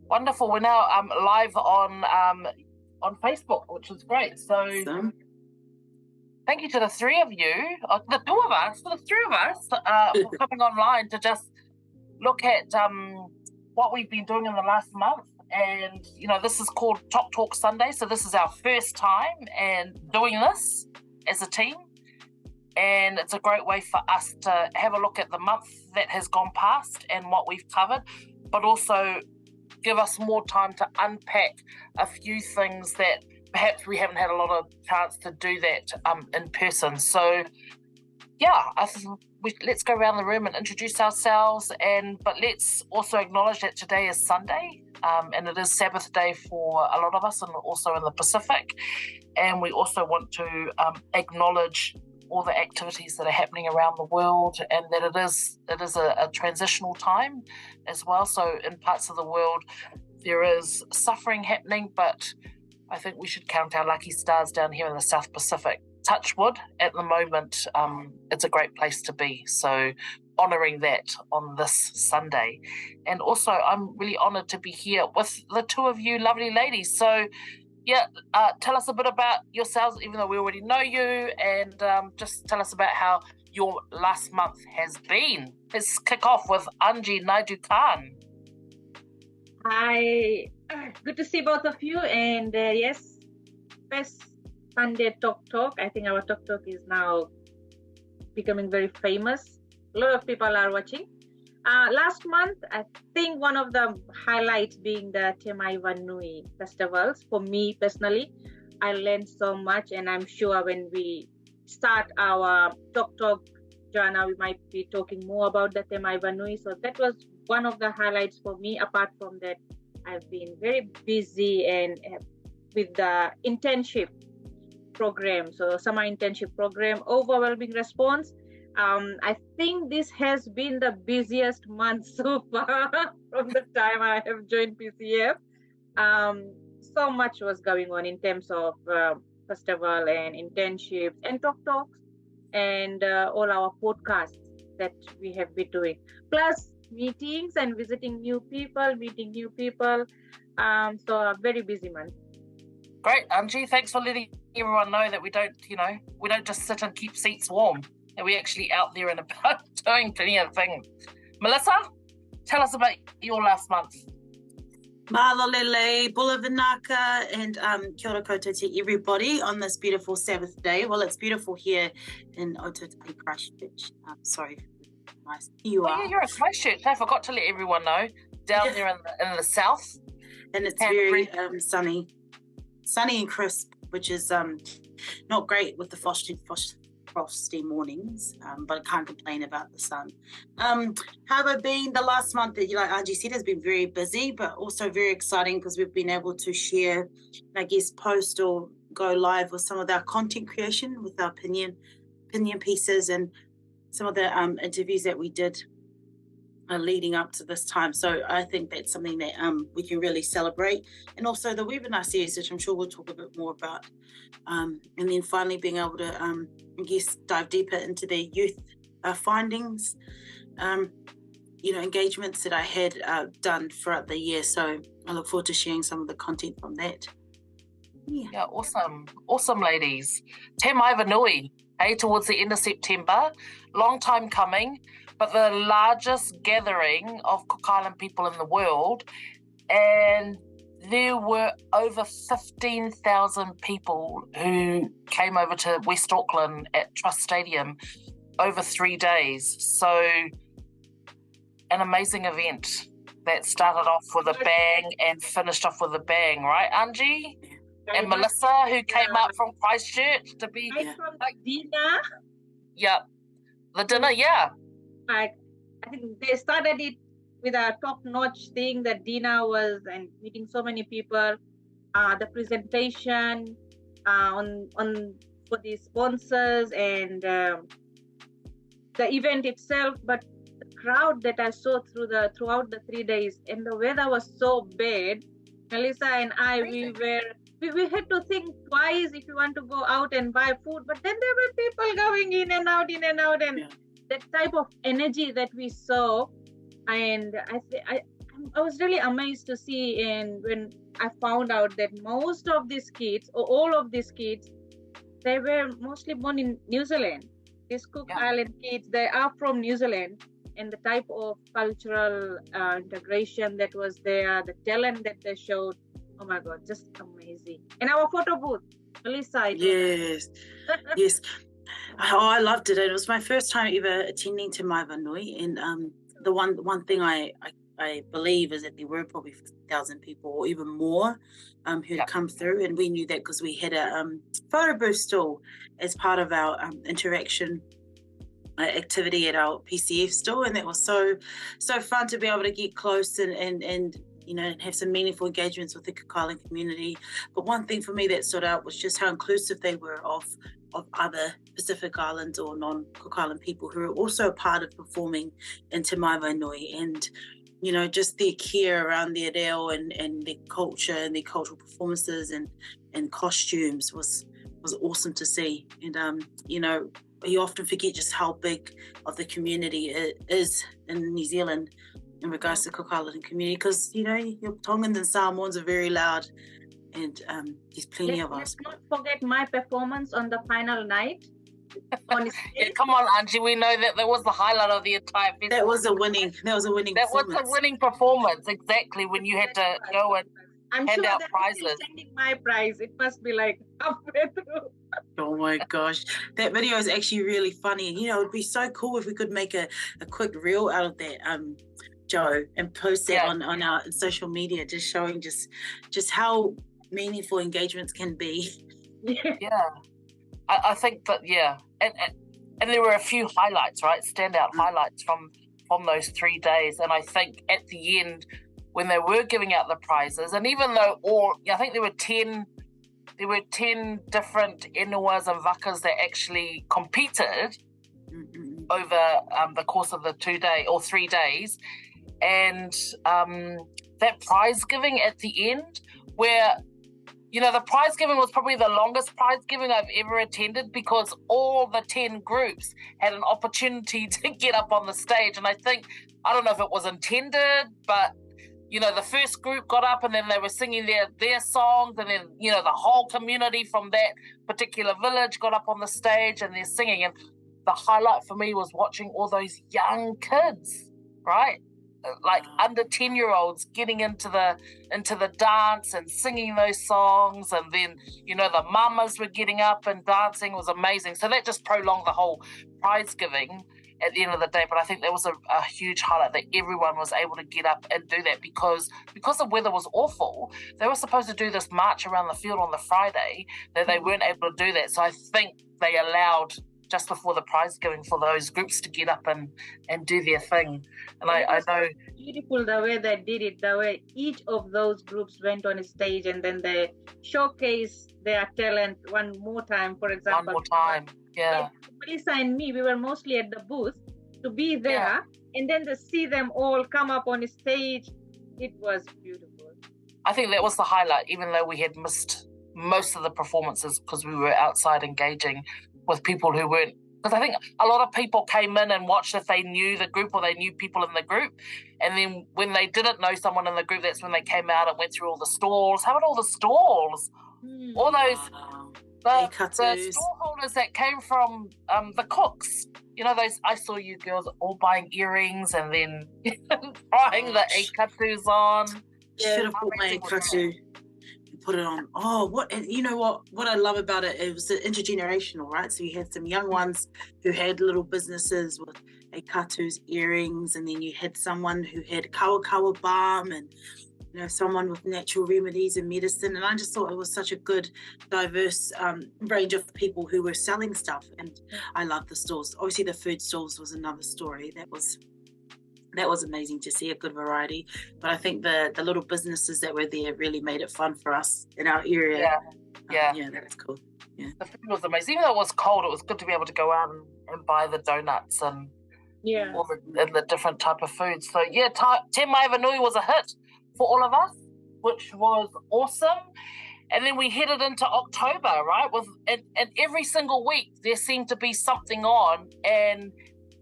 Wonderful. We're now live on Facebook, which is great. So Awesome. Thank you to the three of you, or the two of us, for the three of us, for coming online to just look at what we've been doing in the last month. And, this is called Tok Talk Sunday. So this is our first time and doing this as a team. And it's a great way for us to have a look at the month that has gone past and what we've covered, but also give us more time to unpack a few things that perhaps we haven't had a lot of chance to do that in person. So, let's go around the room and introduce ourselves, but let's also acknowledge that today is Sunday, and it is Sabbath day for a lot of us, and also in the Pacific. And we also want to acknowledge all the activities that are happening around the world, and that it is a transitional time as well. So in parts of the world there is suffering happening, but I think we should count our lucky stars down here in the South Pacific. Touch wood, at the moment it's a great place to be, so honouring that on this Sunday. And also I'm really honoured to be here with the two of you lovely ladies. So tell us a bit about yourselves, even though we already know you, and just tell us about how your last month has been. Let's kick off with Anji Naidu Khan. Hi, good to see both of you. And yes, first Sunday Talk. I think our Talk is now becoming very famous. A lot of people are watching. Last month, I think one of the highlights being the Te Mai Vanui festivals. For me personally, I learned so much, and I'm sure when we start our Talk, Joanna, we might be talking more about the Te Mai Vanui. So that was one of the highlights for me. Apart from that, I've been very busy and with the internship program. So summer internship program, overwhelming response. I think this has been the busiest month so far from the time I have joined PCF. So much was going on in terms of festival and internships and talks and all our podcasts that we have been doing. Plus meetings and visiting new people, meeting new people. So a very busy month. Great, Angie. Thanks for letting everyone know that we don't just sit and keep seats warm. And we're actually out there and about doing plenty of things. Melissa, tell us about your last month. Malo lele, bula vinaka, and kia ora koutou to everybody on this beautiful Sabbath day. Well, it's beautiful here in Otautahi, Christchurch. Sorry, nice. You're at Christchurch. I forgot to let everyone know. Down there in the south. And it's very sunny and crisp, which is not great with the frosty mornings, but I can't complain about the sun. How have I been? The last month, like Angie said, has been very busy, but also very exciting because we've been able to share, post or go live with some of our content creation with our opinion pieces and some of the interviews that we did leading up to this time. So I think that's something that we can really celebrate. And also the webinar series, which I'm sure we'll talk a bit more about. And then finally being able to, dive deeper into the youth findings, engagements that I had done throughout the year. So I look forward to sharing some of the content from that. Yeah, awesome. Awesome, ladies. Te Mai Vanui, towards the end of September. Long time coming, but the largest gathering of Cook Island people in the world. And there were over 15,000 people who came over to West Auckland at Trust Stadium over 3 days. So an amazing event that started off with a bang and finished off with a bang, right, Angie? And Melissa, who came up from Christchurch to be from dinner. Yeah, the dinner, yeah. I think they started it with a top-notch thing that Dina was, and meeting so many people. The presentation on for the sponsors and the event itself, but the crowd that I saw throughout the 3 days, and the weather was so bad. Melissa and I, we had to think twice if we want to go out and buy food, but then there were people going in and out, and that type of energy that we saw. And I'm I was really amazed to see, and when I found out that most of these kids, or all of these kids, they were mostly born in New Zealand. These Cook Island kids, they are from New Zealand, and the type of cultural integration that was there, the talent that they showed, oh my God, just amazing. And our photo booth, Melissa. Yes, yes. Oh, I loved it. It was my first time ever attending Te Mai Vanui, and the one thing I believe is that there were probably 50,000 people or even more who had come through, and we knew that because we had a photo booth stall as part of our interaction activity at our PCF stall, and that was so fun to be able to get close and you know, have some meaningful engagements with the Cook Island community. But one thing for me that stood out was just how inclusive they were of other Pacific Islands or non-Cook Island people who are also a part of performing in Te Mai Vanui, and you know, just their care around their reo and their culture and their cultural performances and costumes was awesome to see. And you know, you often forget just how big of the community it is in New Zealand in regards to Cook Island community, because you know, your Tongans and Samoans are very loud, and there's plenty of us. Let's not forget my performance on the final night. Yeah, come on, Angie. We know that was the highlight of the entire festival. That was a winning performance, exactly, when you had to go and hand out prizes. Sending my prize. It must be like halfway through. Oh my gosh, that video is actually really funny, and you know, it'd be so cool if we could make a quick reel out of that, Joe, and post that on our social media, just showing just how meaningful engagements can be. Yeah, I think that and there were a few highlights, right? Standout highlights from those 3 days, and I think at the end when they were giving out the prizes, and even though I think there were 10 different Inuas and Vakas that actually competed over the course of the 2 day or 3 days, and that prize giving at the end, where you know, the prize giving was probably the longest prize giving I've ever attended, because all the 10 groups had an opportunity to get up on the stage. And I don't know if it was intended, but, you know, the first group got up and then they were singing their songs, and then, you know, the whole community from that particular village got up on the stage and they're singing. And the highlight for me was watching all those young kids, right? Like under 10-year-olds getting into the dance and singing those songs, and then, you know, the mamas were getting up and dancing. It was amazing. So that just prolonged the whole prize giving at the end of the day. But I think that was a huge highlight, that everyone was able to get up and do that, because the weather was awful. They were supposed to do this march around the field on the Friday, that they weren't able to do that. So I think they allowed, just before the prize giving, for those groups to get up and do their thing. And I know, beautiful the way they did it, the way each of those groups went on a stage and then they showcase their talent one more time. For example, one more time, yeah. Like Melissa and me, we were mostly at the booth to be there, and then to see them all come up on a stage, it was beautiful. I think that was the highlight, even though we had missed most of the performances because we were outside engaging with people who weren't, because I think a lot of people came in and watched if they knew the group or they knew people in the group, and then when they didn't know someone in the group, that's when they came out and went through all the stalls. How about all the stalls? All those the stall holders that came from the cooks. You know, those, I saw you girls all buying earrings and then trying the ikatus on. Should have put my ikatu. Put it on. Oh, what, and you know what I love about it, it was intergenerational, right? So you had some young ones who had little businesses with ikatus, earrings, and then you had someone who had kawa balm, and you know, someone with natural remedies and medicine. And I just thought it was such a good, diverse range of people who were selling stuff. And I love the stalls. Obviously the food stalls was another story. That was amazing to see, a good variety. But I think the little businesses that were there really made it fun for us in our area. Yeah, that was cool. Yeah, the food was amazing. Even though it was cold, it was good to be able to go out and buy the donuts and all the different type of foods. So yeah, Te Mai Vanui was a hit for all of us, which was awesome. And then we headed into October, right? And every single week there seemed to be something on, and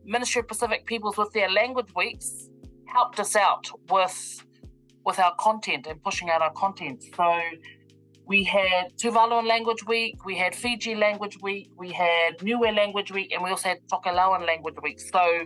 Ministry of Pacific Peoples with their language weeks helped us out with with our content and pushing out our content. So we had Tuvaluan Language Week, we had Fiji Language Week, we had Niue Language Week, and we also had Tokelauan Language Week. So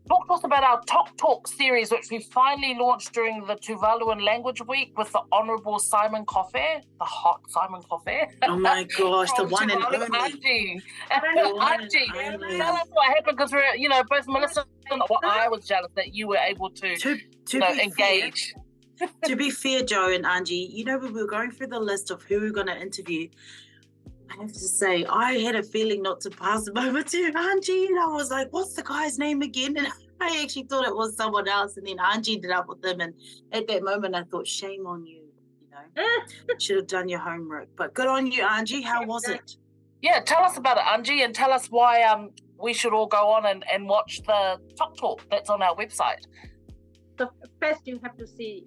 talk to us about our Tok Talk series, which we finally launched during the Tuvaluan Language Week with the Honourable Simon Coffey, the hot Simon Coffey. Oh my gosh, the one and Tuvalu only. Angie. Angie. Tell us what happened, because we're, both Melissa and I was jealous that you were able to engage. To be fair, Joe and Angie, when we were going through the list of who we were going to interview, I have to say, I had a feeling not to pass them over to Angie. And I was like, what's the guy's name again? And I actually thought it was someone else. And then Angie ended up with them. And at that moment, I thought, shame on you. Should have done your homework. But good on you, Angie. How was it? Yeah, tell us about it, Angie, and tell us why we should all go on and watch the Tok Talk that's on our website. So first, you have to see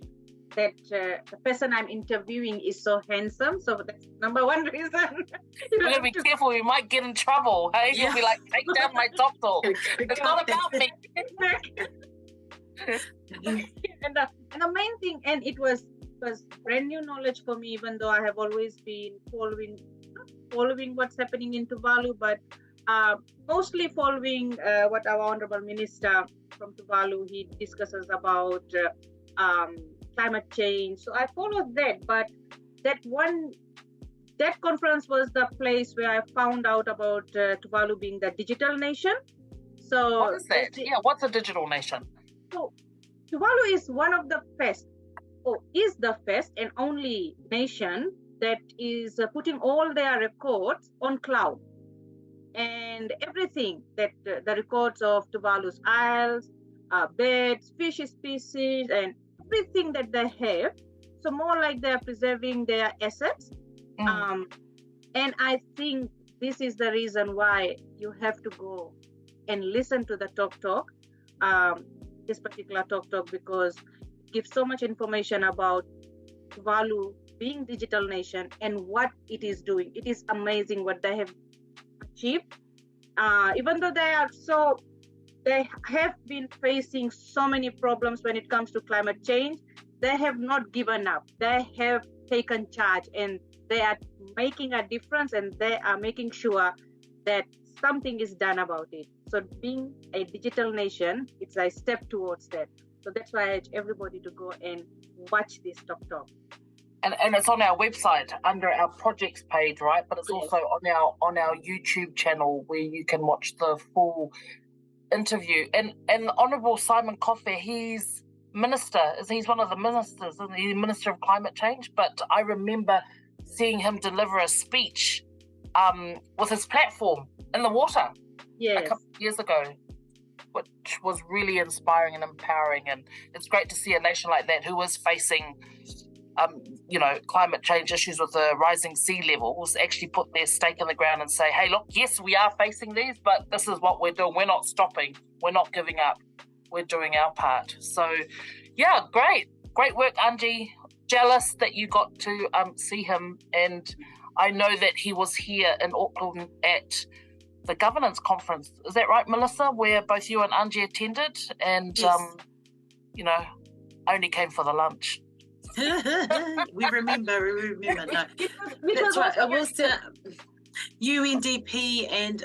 that the person I'm interviewing is so handsome. So that's number one reason. We're going to be careful. We might get in trouble. Hey, you'll be like, take down my Tok Talk. It's not about me. And the main thing, and it was brand new knowledge for me, even though I have always been following what's happening in Tuvalu, but mostly following what our Honourable Minister from Tuvalu, he discusses about climate change. So I followed that, but that conference was the place where I found out about Tuvalu being the digital nation. So what is that? What's a digital nation? So Tuvalu is one of the first, is the first and only nation that is putting all their records on cloud. And everything that the records of Tuvalu's isles, birds, fish species, and everything that they have. So more like they're preserving their assets. And I think this is the reason why you have to go and listen to the Tok Talk, this particular Tok Talk, because it gives so much information about Tuvalu being digital nation and what it is doing. It is amazing what they have achieved. Even though they have been facing so many problems when it comes to climate change, they have not given up. They have taken charge and they are making a difference, and they are making sure that something is done about it. So being a digital nation, it's a step towards that. So that's why I urge everybody to go and watch this Tok Talk. And it's on our website under our projects page, right? But it's also on our YouTube channel where you can watch the full interview. And Honourable Simon Coffey, he's one of the ministers, isn't he? Minister of Climate Change. But I remember seeing him deliver a speech with his platform in the water a couple of years ago, which was really inspiring and empowering. And it's great to see a nation like that who is facing climate change issues with the rising sea levels actually put their stake in the ground and say, hey, look, yes, we are facing these, but this is what we're doing. We're not stopping. We're not giving up. We're doing our part. So, yeah, great work, Angie. Jealous that you got to see him. And I know that he was here in Auckland at the governance conference. Is that right, Melissa, where both you and Angie attended? And, yes. Only came for the lunch. we remember. No, that's right. It was UNDP and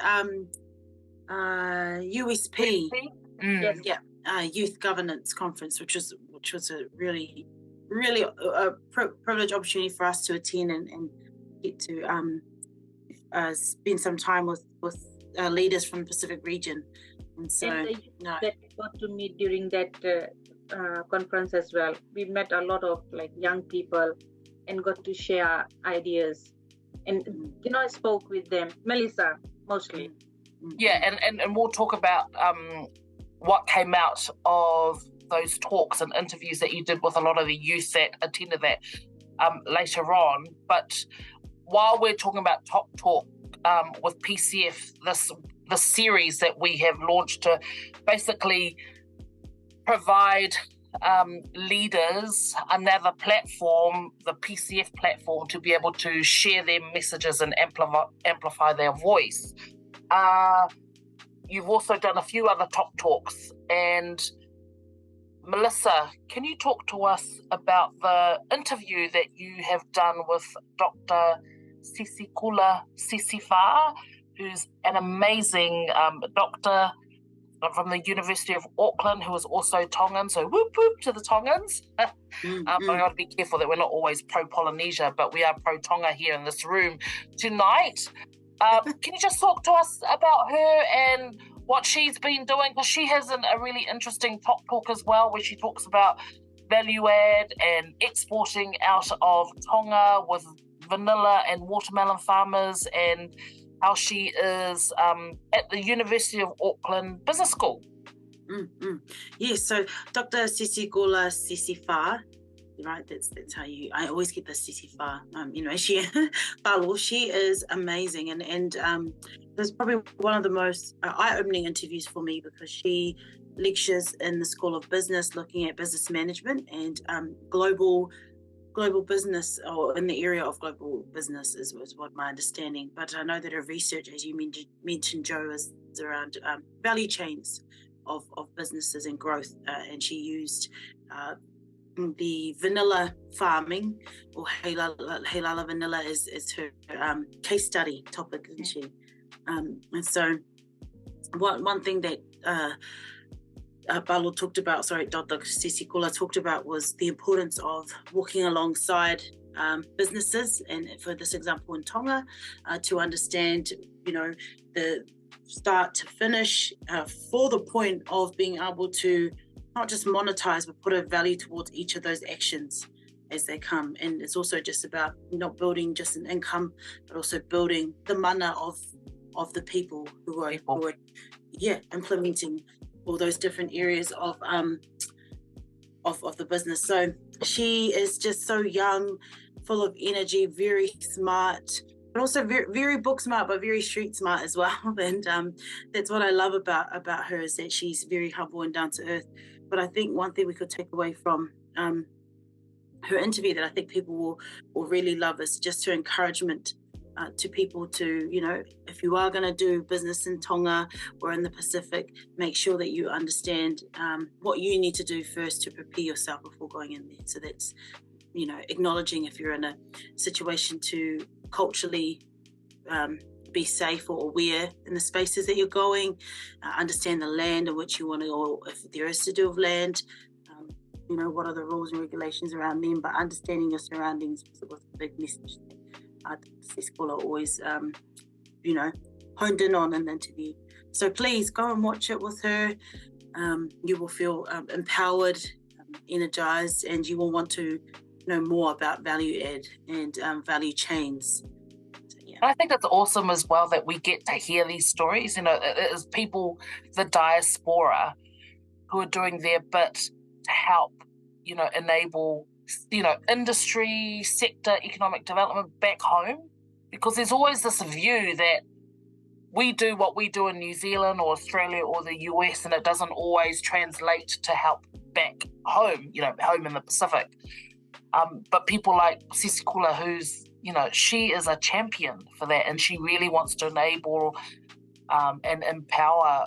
USP. Youth Governance Conference, which was a really privileged opportunity for us to attend and get to spend some time with leaders from the Pacific region. And so that got to meet during that conference as well. We met a lot of young people and got to share ideas, and I spoke with them, Melissa mostly. And we'll talk about what came out of those talks and interviews that you did with a lot of the youth that attended that later on. But while we're talking about Tok Talk with PCF, this series that we have launched to basically provide leaders another platform, the PCF platform, to be able to share their messages and amplify their voice. You've also done a few other Tok Talks, and Melissa, can you talk to us about the interview that you have done with Dr. Sisikula Sisifa, who's an amazing doctor from the University of Auckland, who is also Tongan, so whoop whoop to the Tongans. I've got to be careful that we're not always pro-Polynesia, but we are pro-Tonga here in this room tonight. Can you just talk to us about her and what she's been doing? Because she has a really interesting talk as well, where she talks about value add and exporting out of Tonga with vanilla and watermelon farmers, and how she is at the University of Auckland Business School. Yes, so Dr. Sisikula Sisifa, right? That's how I always get the Sisifa. She is amazing, and there's probably one of the most eye-opening interviews for me, because she lectures in the School of Business, looking at business management and global business, or in the area of global business is what my understanding. But I know that her research, as you mentioned, Joe, is around value chains of businesses and growth, and she used the vanilla farming, or Halala vanilla, is her case study topic, isn't she? And so one thing that Dr. Sisikula talked about was the importance of walking alongside businesses, and for this example in Tonga, to understand, the start to finish, for the point of being able to not just monetize, but put a value towards each of those actions as they come. And it's also just about not building just an income, but also building the mana of the people who are implementing all those different areas of the business. So she is just so young, full of energy, very smart, but also very, very book smart, but very street smart as well. And that's what I love about her, is that she's very humble and down to earth. But I think one thing we could take away from her interview that I think people will really love is just her encouragement to people to, if you are going to do business in Tonga or in the Pacific, make sure that you understand what you need to do first to prepare yourself before going in there. So that's, acknowledging if you're in a situation to culturally be safe or aware in the spaces that you're going, understand the land in which you want to go, if there is to do with land, what are the rules and regulations around them, but understanding your surroundings was a big message. Sisikula always, honed in on an interview. So please go and watch it with her. You will feel empowered, energized, and you will want to know more about value add and value chains. So, yeah. I think it's awesome as well that we get to hear these stories. It is people, the diaspora, who are doing their bit to help, enable industry, sector, economic development back home, because there's always this view that we do what we do in New Zealand or Australia or the US, and it doesn't always translate to help back home, home in the Pacific. But people like Sisikula, who's, she is a champion for that, and she really wants to enable and empower,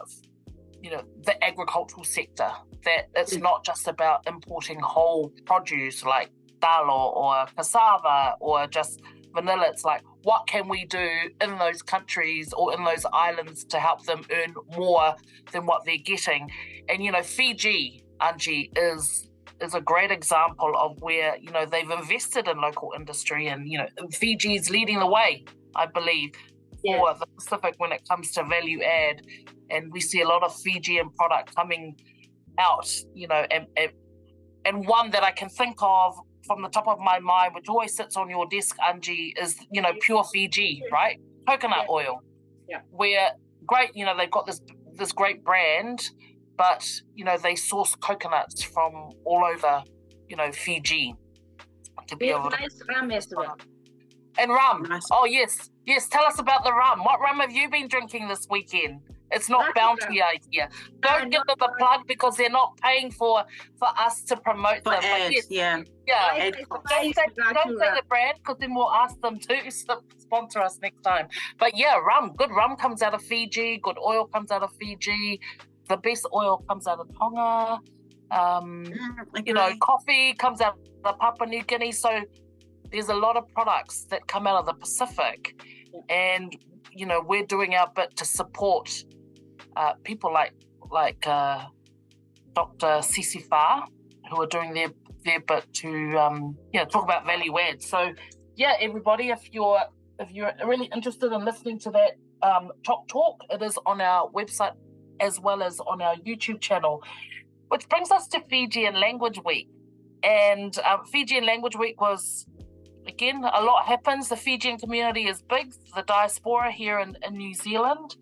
the agricultural sector, that it's not just about importing whole produce like talo or cassava or just vanilla. It's like, what can we do in those countries or in those islands to help them earn more than what they're getting? And, Fiji, Angie, is a great example of where, they've invested in local industry, and, Fiji is leading the way, I believe, for the Pacific when it comes to value add. And we see a lot of Fijian product coming out, and one that I can think of from the top of my mind, which always sits on your desk, Angie, is, pure Fiji, right? Coconut oil. Yeah. Where great, they've got this great brand, but, they source coconuts from all over, Fiji. To be able to nice rum as well. And rum. Nice. Oh, yes. Yes, tell us about the rum. What rum have you been drinking this weekend? It's not Bounty idea. Don't give them a plug, because they're not paying for us to promote them. Ads, yeah. Don't say the brand, because then we'll ask them to sponsor us next time. But yeah, rum. Good rum comes out of Fiji. Good oil comes out of Fiji. The best oil comes out of Tonga. Coffee comes out of Papua New Guinea. So there's a lot of products that come out of the Pacific. And, we're doing our bit to support people like Dr. Sisi Fa, who are doing their bit to talk about value add. So everybody, if you're really interested in listening to that Tok Talk, it is on our website as well as on our YouTube channel, which brings us to Fijian Language Week. And Fijian Language Week was, again, a lot happens. The Fijian community is big, the diaspora here in New Zealand.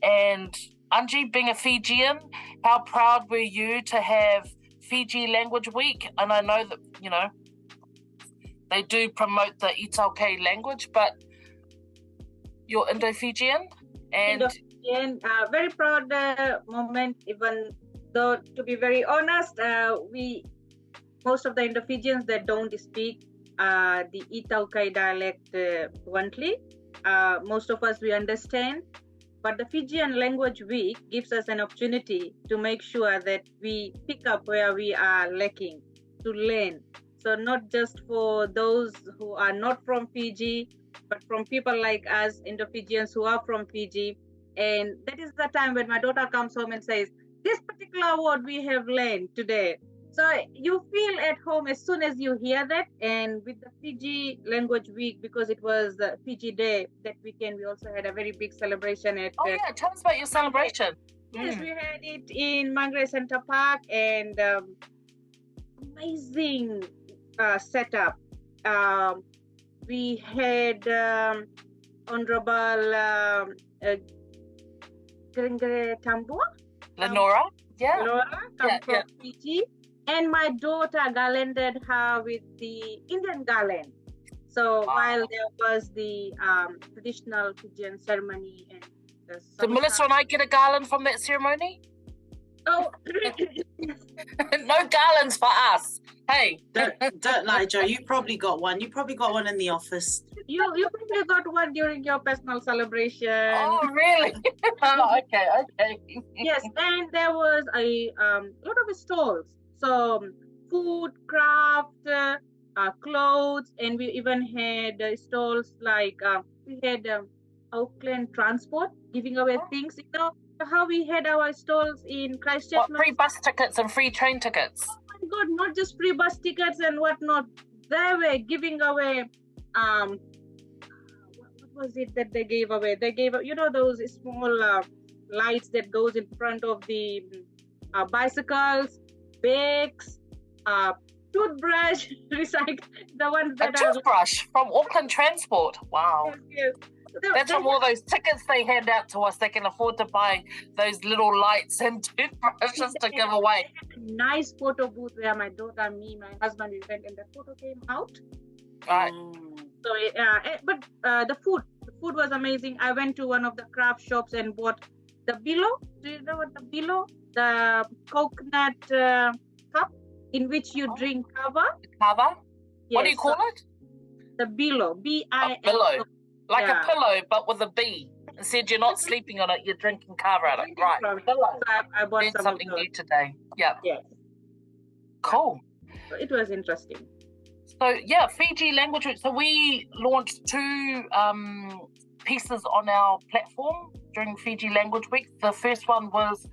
And Angie, being a Fijian, how proud were you to have Fiji Language Week? And I know that, they do promote the Italki language, but you're Indo-Fijian? And Indo-Fijian, very proud moment, even though, to be very honest, most of the Indo-Fijians that don't speak the Italki dialect fluently. Most of us, we understand. But the Fijian Language Week gives us an opportunity to make sure that we pick up where we are lacking, to learn. So not just for those who are not from Fiji, but from people like us, Indo-Fijians who are from Fiji. And that is the time when my daughter comes home and says, this particular word we have learned today. So you feel at home as soon as you hear that. And with the Fiji Language Week, because it was Fiji Day that weekend, we also had a very big celebration at... tell us about your celebration. Yes, we had it in Mangere Center Park, and amazing setup. We had Honorable Gringere Tambua. Lenora? Lenora from Fiji. And my daughter garlanded her with the Indian garland. So while there was the traditional Fijian ceremony and did Melissa and I get a garland from that ceremony? Oh, no garlands for us. Hey, don't lie, Joe. You probably got one. You probably got one in the office. You probably got one during your personal celebration. Oh, really? Okay. Yes, and there was a lot of stalls. So food, craft, clothes, and we even had stalls like we had Auckland Transport giving away things. How we had our stalls in Christchurch. What, free bus tickets and free train tickets? Oh my God, not just free bus tickets and whatnot. They were giving away, what was it that they gave away? They gave, those small lights that goes in front of the bicycles, bags, toothbrush, recycle, the ones that a toothbrush from Auckland Transport. Wow. Yes. That's from all those tickets they hand out to us. They can afford to buy those little lights and toothbrushes to give away. Nice photo booth where my daughter, me, my husband, we went, and the photo came out. Right. So, but the food was amazing. I went to one of the craft shops and bought the bilo. Do you know what the bilo? The coconut cup in which you drink kava. Kava? Yes, what do you call it? The bilo. B-I-L-O. A pillow. Like a pillow, but with a B. Instead, you're not sleeping on it, you're drinking kava out of it. Right. So I bought something new today. Yeah. Yes. Cool. So it was interesting. So, Fiji Language Week. So we launched 2 pieces on our platform during Fiji Language Week. The first one was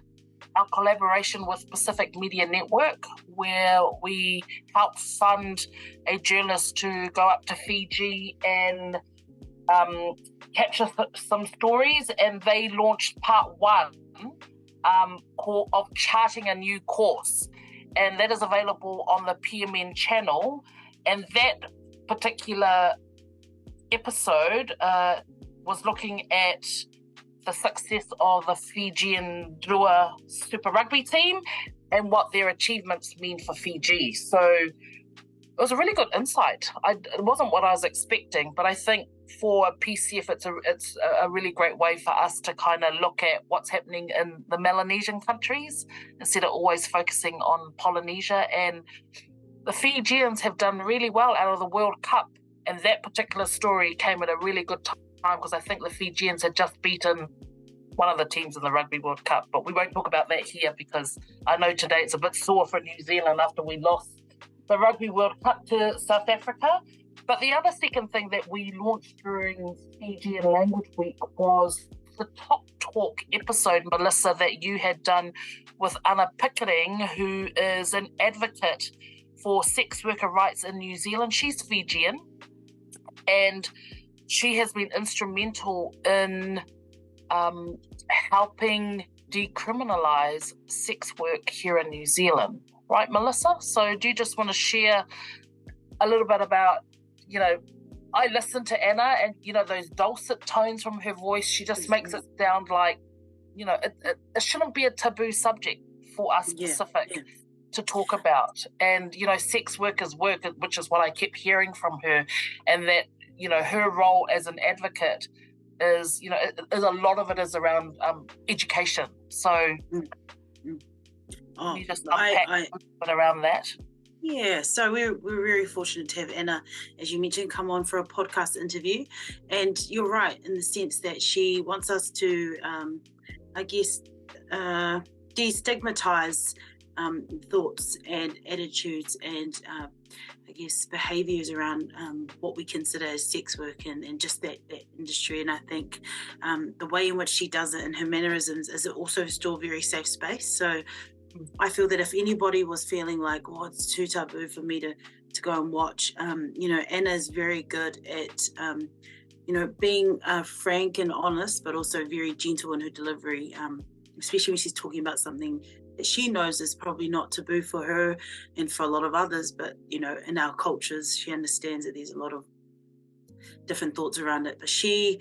our collaboration with Pacific Media Network, where we helped fund a journalist to go up to Fiji and capture some stories, and they launched part 1 of charting a new course, and that is available on the PMN channel. And that particular episode was looking at the success of the Fijian Drua Super Rugby team and what their achievements mean for Fiji. So it was a really good insight. It wasn't what I was expecting, but I think for PCF, it's a really great way for us to kind of look at what's happening in the Melanesian countries instead of always focusing on Polynesia. And the Fijians have done really well out of the World Cup, and that particular story came at a really good time because I think the Fijians had just beaten one of the teams in the Rugby World Cup, but we won't talk about that here because I know today it's a bit sore for New Zealand after we lost the Rugby World Cup to South Africa. But the other second thing that we launched during Fijian Language Week was the Tok Talk episode, Melissa, that you had done with Anna Pickering, who is an advocate for sex worker rights in New Zealand. She's Fijian, and she has been instrumental in helping decriminalise sex work here in New Zealand. Right, Melissa? So do you just want to share a little bit about, I listen to Anna and, those dulcet tones from her voice, she just makes it sound like, it shouldn't be a taboo subject for us Pacific to talk about. And, sex workers' work, which is what I kept hearing from her, and that, her role as an advocate is, a lot of it is around education. So you just unpack a bit around that. Yeah, so we're very fortunate to have Anna, as you mentioned, come on for a podcast interview. And you're right in the sense that she wants us to, destigmatize thoughts and attitudes and, behaviours around what we consider as sex work and just that industry. And I think the way in which she does it and her mannerisms is also still a very safe space. So I feel that if anybody was feeling like, it's too taboo for me to go and watch, Anna is very good at, being frank and honest, but also very gentle in her delivery, especially when she's talking about something that she knows is probably not taboo for her and for a lot of others. But, in our cultures, she understands that there's a lot of different thoughts around it. But she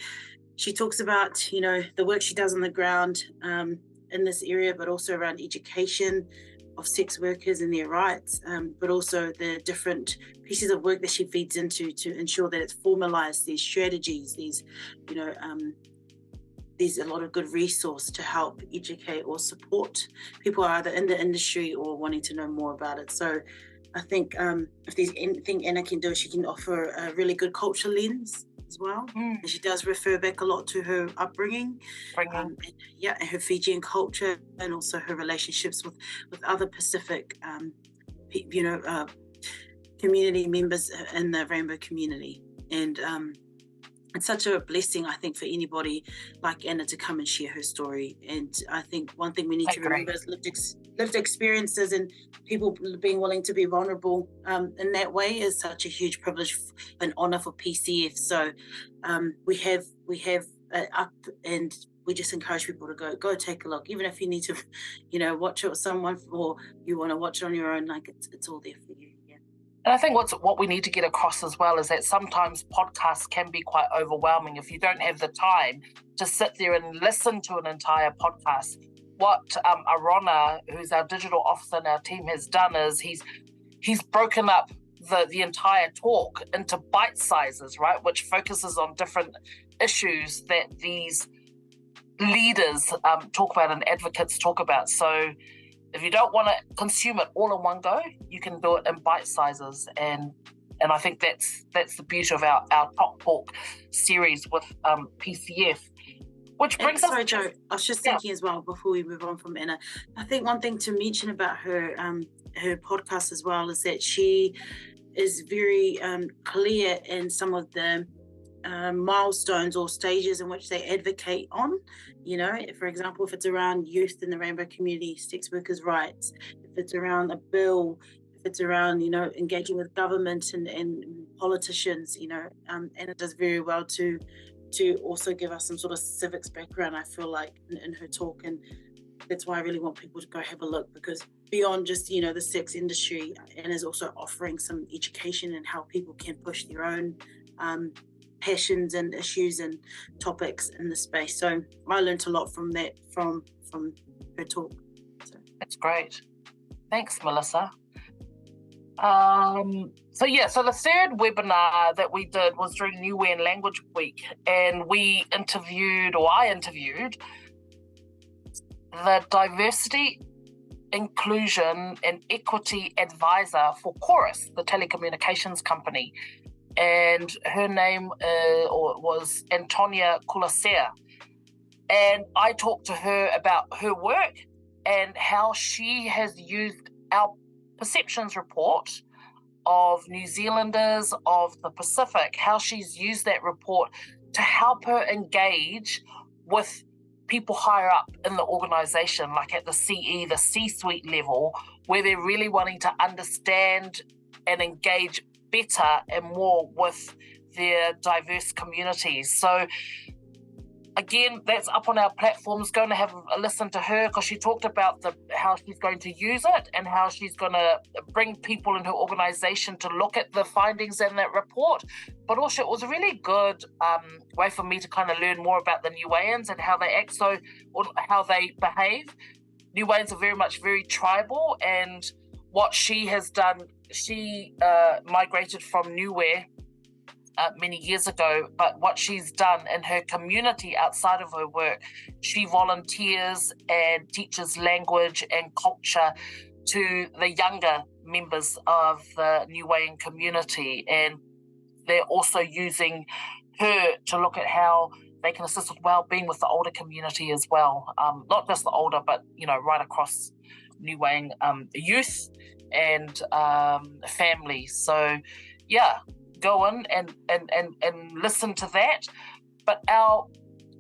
talks about, the work she does on the ground, in this area, but also around education of sex workers and their rights, but also the different pieces of work that she feeds into to ensure that it's formalized, these strategies, there's a lot of good resource to help educate or support people either in the industry or wanting to know more about it. So I think if there's anything Anna can do, she can offer a really good culture lens as well. And she does refer back a lot to her upbringing, and her Fijian culture, and also her relationships with other Pacific, community members in the rainbow community. And it's such a blessing, I think, for anybody like Anna to come and share her story. And I think one thing we need to remember is lived experiences, and people being willing to be vulnerable in that way is such a huge privilege and honor for PCF. So we have up, and we just encourage people to go take a look, even if you need to, watch it with someone, or you want to watch it on your own. Like it's all there for you. And I think what we need to get across as well is that sometimes podcasts can be quite overwhelming if you don't have the time to sit there and listen to an entire podcast. What Arona, who's our digital officer in our team, has done is he's broken up the entire talk into bite sizes, right, which focuses on different issues that these leaders talk about and advocates talk about. So if you don't want to consume it all in one go, you can do it in bite sizes, and I think that's the beauty of our Tok Talk series with PCF. Which brings us. Sorry, Joe. I was just thinking as well before we move on from Anna. I think one thing to mention about her podcast as well is that she is very clear in some of the milestones or stages in which they advocate on. For example, if it's around youth in the rainbow community, sex workers' rights, if it's around a bill, if it's around, engaging with government and politicians, and it does very well to also give us some sort of civics background, I feel like, in her talk. And that's why I really want people to go have a look, because beyond just, the sex industry, Anna's also offering some education and how people can push their own passions and issues and topics in the space. So I learned a lot from that, from her talk. So. That's great. Thanks, Melissa. So the third webinar that we did was during New Zealand Language Week, and I interviewed the Diversity, Inclusion and Equity Advisor for Chorus, the telecommunications company. And her name was Antonia Culasea. And I talked to her about her work and how she has used our perceptions report of New Zealanders of the Pacific, how she's used that report to help her engage with people higher up in the organization, like at the C-suite level, where they're really wanting to understand and engage better and more with their diverse communities. So again, that's up on our platforms. Going to have a listen to her, because she talked about how she's going to use it and how she's going to bring people in her organization to look at the findings in that report. But also, it was a really good way for me to kind of learn more about the Niueans and how they act, or how they behave. Niueans are very tribal, and what she has done, she migrated from Niue many years ago, but what she's done in her community outside of her work, she volunteers and teaches language and culture to the younger members of the Niuean community, and they're also using her to look at how they can assist with well-being with the older community as well, not just the older, but right across Niuean youth and family. So yeah, go in and listen to that. But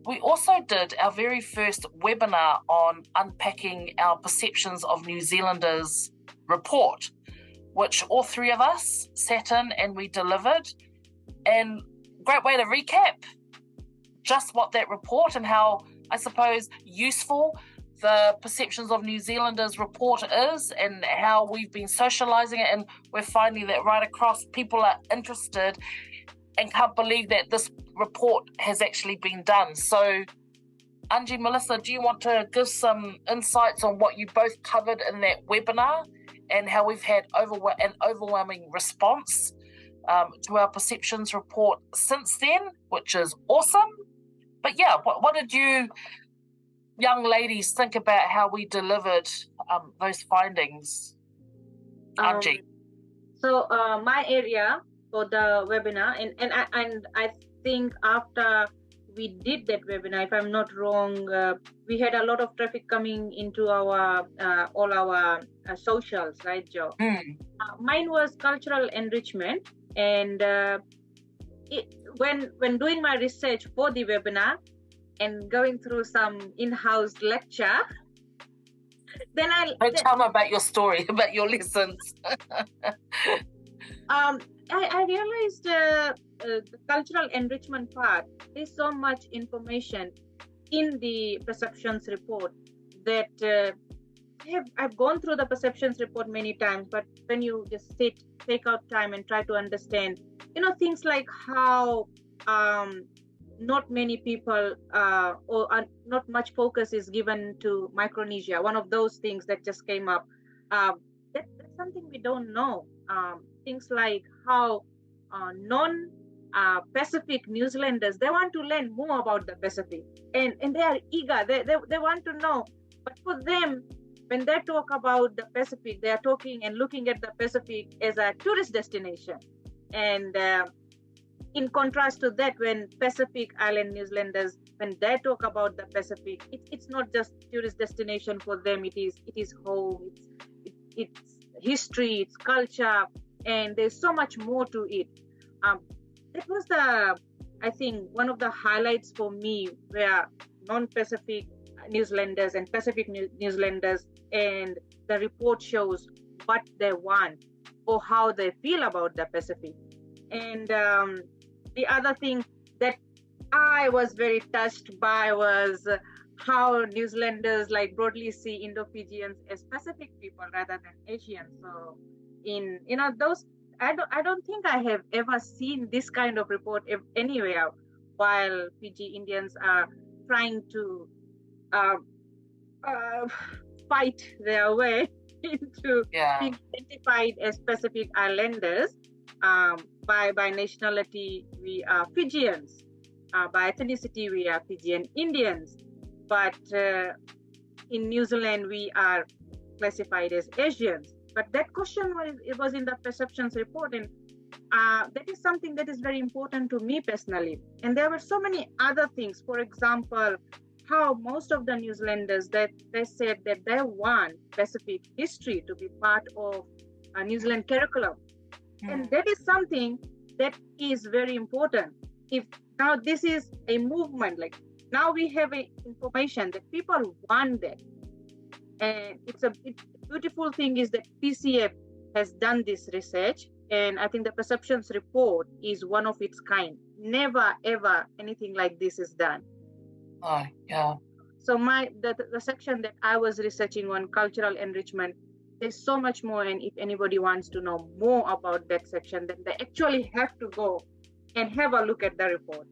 we also did our very first webinar on unpacking our perceptions of New Zealanders report, which all three of us sat in and we delivered. And great way to recap just what that report and how, I suppose, useful the perceptions of New Zealanders report is, and how we've been socializing it, and we're finding that right across people are interested and can't believe that this report has actually been done. So Angie, Melissa, do you want to give some insights on what you both covered in that webinar and how we've had an overwhelming response to our perceptions report since then, which is awesome. But yeah, what did you young ladies think about how we delivered those findings, Angie? So my area for the webinar, and I think after we did that webinar, if I'm not wrong, we had a lot of traffic coming into our all our socials, right, Jo? Mine was cultural enrichment, and when doing my research for the webinar and going through some in-house lecture, then tell me about your story, about your lessons. I realized the cultural enrichment part, there's so much information in the perceptions report that I've gone through the perceptions report many times, but when you just take out time and try to understand, things like how not many people or not much focus is given to Micronesia. One of those things that just came up. That's something we don't know. Things like how non-Pacific New Zealanders, they want to learn more about the Pacific, and they are eager. They want to know. But for them, when they talk about the Pacific, they are talking and looking at the Pacific as a tourist destination. And in contrast to that, when Pacific Island New Zealanders, when they talk about the Pacific, it's not just tourist destination for them. It is home. It's history. It's culture, and there's so much more to it. That was I think one of the highlights for me, where non-Pacific New Zealanders and Pacific New Zealanders, and the report shows what they want or how they feel about the Pacific. And the other thing that I was very touched by was how New Zealanders broadly see Indo-Fijians as Pacific people rather than Asians. So in those, I don't think I have ever seen this kind of report anywhere, while Fiji Indians are trying to fight their way into being identified as Pacific Islanders. By nationality, we are Fijians. By ethnicity, we are Fijian Indians. But in New Zealand, we are classified as Asians. But that question was in the perceptions report, and that is something that is very important to me personally. And there were so many other things. For example, how most of the New Zealanders that they said that they want Pacific history to be part of a New Zealand curriculum. And that is something that is very important. If now this is a movement, like now we have information that people want that. And it's a beautiful thing is that PCF has done this research. And I think the perceptions report is one of its kind. Never, ever anything like this is done. Oh, yeah. So the section that I was researching on cultural enrichment, there's so much more. And if anybody wants to know more about that section, then they actually have to go and have a look at the report.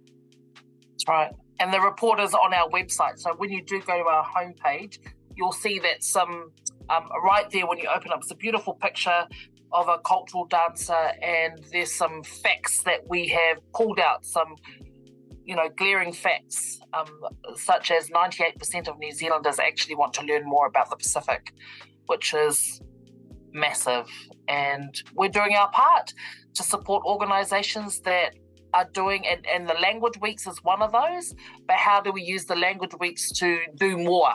That's right. And the report is on our website. So when you do go to our homepage, you'll see that some right there when you open up, it's a beautiful picture of a cultural dancer, and there's some facts that we have pulled out, some glaring facts, such as 98% of New Zealanders actually want to learn more about the Pacific, which is massive. And we're doing our part to support organisations that are doing, and the language weeks is one of those, but how do we use the language weeks to do more?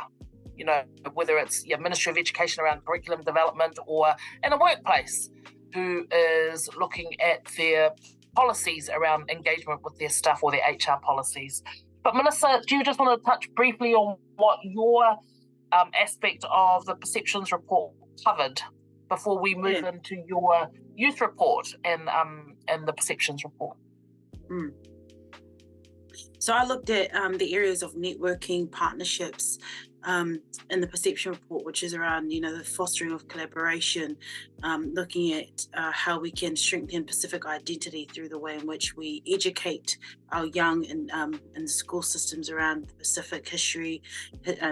Whether it's your Ministry of Education around curriculum development, or in a workplace who is looking at their policies around engagement with their staff or their HR policies. But Melissa, do you just want to touch briefly on what your aspect of the perceptions report covered before we move into your youth report and the perceptions report? So I looked at the areas of networking, partnerships, in the perception report, which is around, the fostering of collaboration, looking at how we can strengthen Pacific identity through the way in which we educate our young in the school systems around the Pacific history,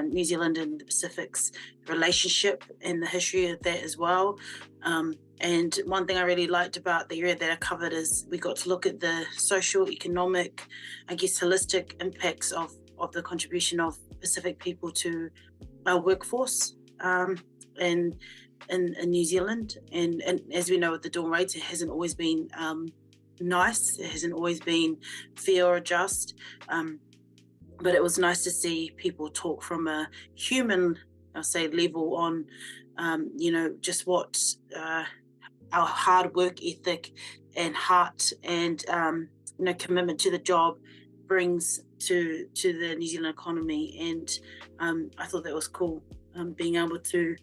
New Zealand and the Pacific's relationship and the history of that as well. And one thing I really liked about the area that I covered is we got to look at the social, economic, holistic impacts of the contribution of Pacific people to our workforce in New Zealand. And as we know with the dawn rates, it hasn't always been nice. It hasn't always been fair or just. But it was nice to see people talk from a human, I'll say, level on, just what our hard work ethic and heart and, commitment to the job brings to the New Zealand economy. And I thought that was cool, being able to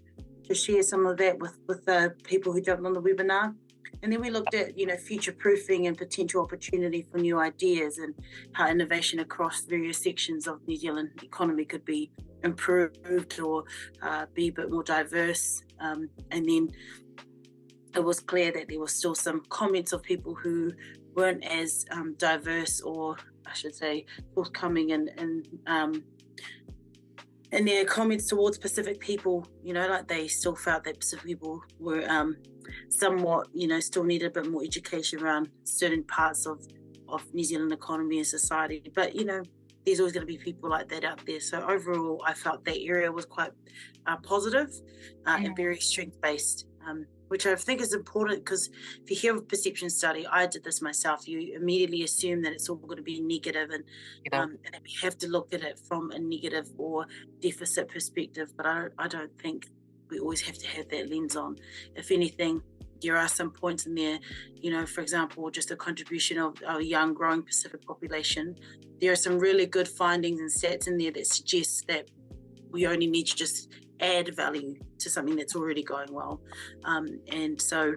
share some of that with the people who jumped on the webinar. And then we looked at, future proofing and potential opportunity for new ideas, and how innovation across various sections of New Zealand economy could be improved or be a bit more diverse. And then it was clear that there were still some comments of people who weren't as diverse, or I should say forthcoming in their comments towards Pacific people, like they still felt that Pacific people were somewhat, still needed a bit more education around certain parts of New Zealand economy and society. But, there's always going to be people like that out there. So overall, I felt that area was quite positive and very strength-based, which I think is important, because if you hear of perception study, I did this myself, you immediately assume that it's all going to be negative, and we have to look at it from a negative or deficit perspective. But I don't think we always have to have that lens on. If anything, there are some points in there, for example, just the contribution of our young growing Pacific population. There are some really good findings and stats in there that suggest that we only need to just add value to something that's already going well. And so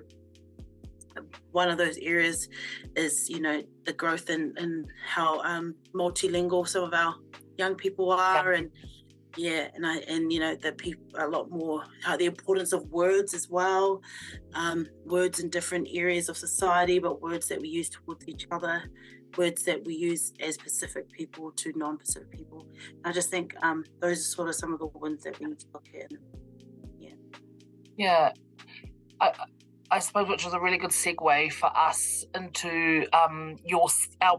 one of those areas is, the growth in how multilingual some of our young people are, and the people a lot more, how the importance of words as well, words in different areas of society, but words that we use towards each other, words that we use as Pacific people to non-Pacific people. I just think those are sort of some of the ones that we need to look at. I suppose, which is a really good segue for us into our